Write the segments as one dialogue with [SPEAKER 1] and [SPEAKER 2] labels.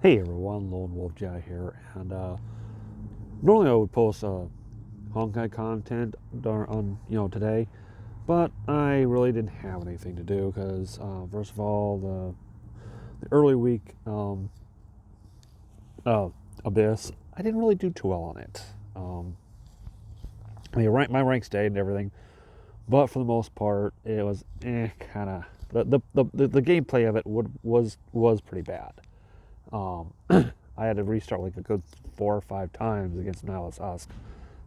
[SPEAKER 1] Hey everyone, Lone Wolf Jai here, and normally I would post Honkai content on today, but I really didn't have anything to do because first of all the early week uh, Abyss, I didn't really do too well on it. My rank stayed and everything, but for the most part it was kind of the gameplay of it was pretty bad. I had to restart like a good 4 or 5 times against Nihilus Husk,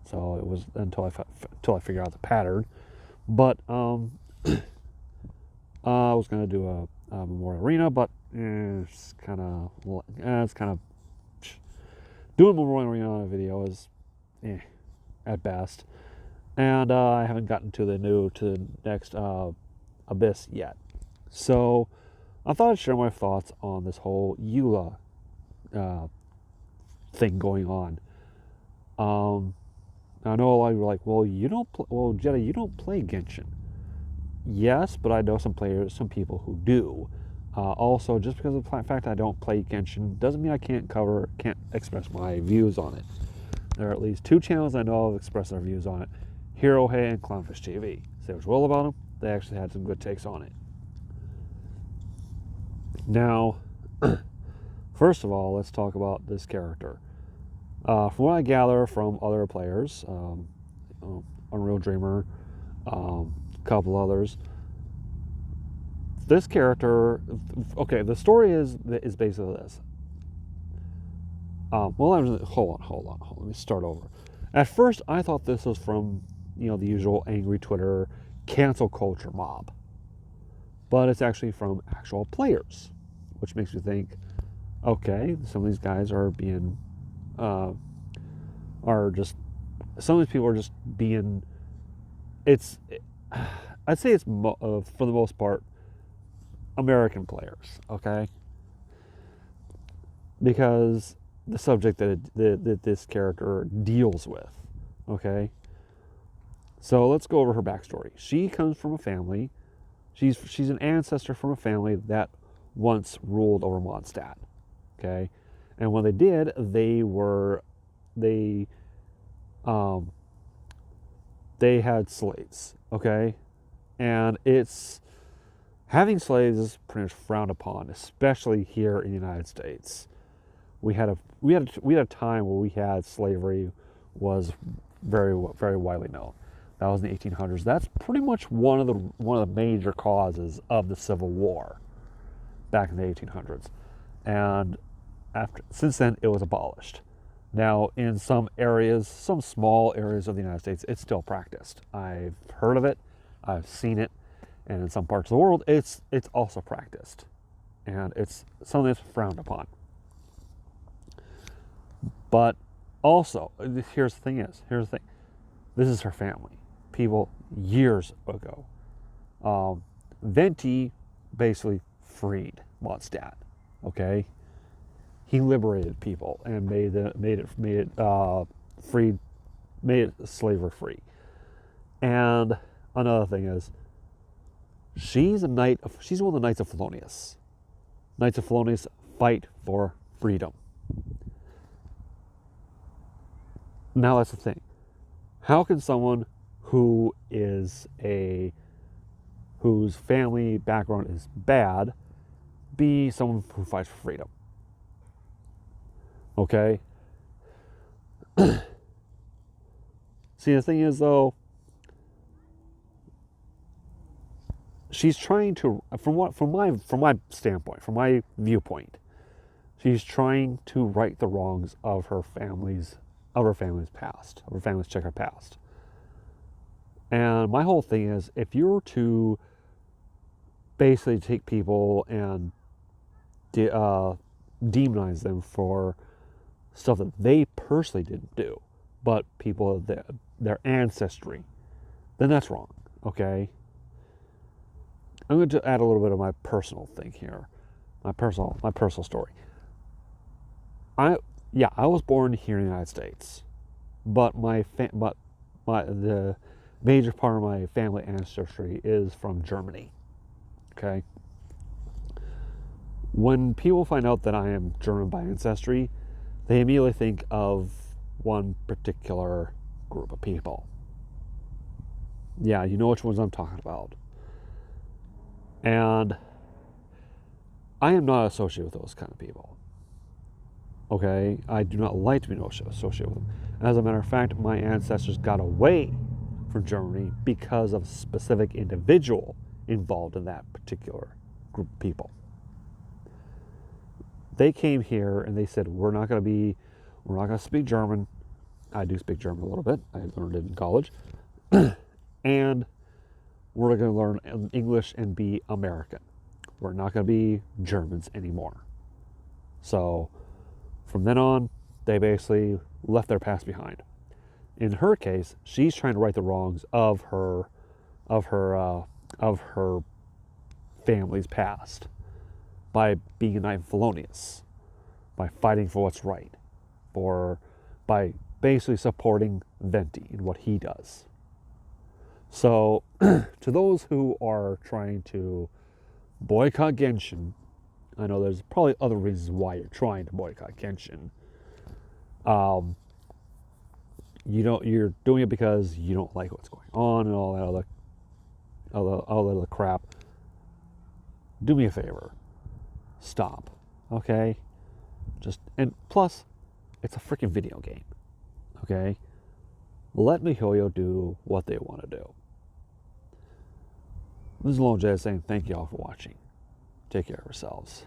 [SPEAKER 1] so it was until I figured out the pattern. But I was gonna do a Memorial Arena, but it's kind of doing Memorial Arena video is at best, and I haven't gotten to the next Abyss yet. So I thought I'd share my thoughts on this whole Eula uh, thing going on. I know a lot of you are like, well, Jedi, you don't play Genshin. Yes, but I know some people who do. Also, just because of the fact I don't play Genshin doesn't mean I can't express my views on it. There are at least 2 channels I know of express their views on it: Hero Hey and Clownfish TV. Say what you will about them, they actually had some good takes on it. Now, first of all, let's talk about this character. From what I gather from other players, Unreal Dreamer, a couple others, this character. Okay, the story is basically this. Hold on. Let me start over. At first, I thought this was from the usual angry Twitter cancel culture mob, but it's actually from actual players, which makes me think, okay, some of these guys are being are just some of these people are just being. I'd say it's for the most part American players, okay, because the subject that this character deals with, okay. So let's go over her backstory. She comes from a family. She's an ancestor from a family that once ruled over Mondstadt, okay, and when they did, they had slaves, okay, and it's having slaves is pretty much frowned upon, especially here in the United States. We had a time where we had slavery was very widely known. That was in the 1800s. That's pretty much one of the major causes of the Civil War back in the 1800s, and since then it was abolished. Now, in some areas, some small areas of the United States, it's still practiced. I've heard of it, I've seen it, and in some parts of the world, it's also practiced, and it's something that's frowned upon. But also, here's the thing. This is her family. People years ago, Venti basically freed Mondstadt. Okay, he liberated people and made it slavery free. And another thing is, she's one of the Knights of Felonius. Knights of Felonius fight for freedom. Now that's the thing. How can someone whose family background is bad be someone who fights for freedom? Okay. See, the thing is, though, she's trying to, from my standpoint, from my viewpoint, she's trying to right the wrongs of her family's past, of her family's checkered past. And my whole thing is, if you were to basically take people and demonize them for stuff that they personally didn't do, but people of their ancestry, then that's wrong. Okay. I'm going to add a little bit of my personal thing here, my personal story. I was born here in the United States, but the major part of my family ancestry is from Germany. Okay. When people find out that I am German by ancestry, they immediately think of one particular group of people. Yeah, you know which ones I'm talking about. And I am not associated with those kind of people. Okay? I do not like to be associated with them. And as a matter of fact, my ancestors got away from Germany because of a specific individual involved in that particular group of people. They came here and they said, we're not going to speak German. I do speak German a little bit. I learned it in college. And we're going to learn English and be American. We're not going to be Germans anymore. So from then on, they basically left their past behind. In her case, she's trying to right the wrongs of her family's past by being a knight in Felonius, by fighting for what's right, by basically supporting Venti in what he does. So, to those who are trying to boycott Genshin, I know there's probably other reasons why you're trying to boycott Genshin. You're doing it because you don't like what's going on and all that other crap. Do me a favor. Stop. Okay? And plus, it's a freaking video game. Okay? Let MiHoYo do what they want to do. This is Lone Jazz saying thank you all for watching. Take care of yourselves.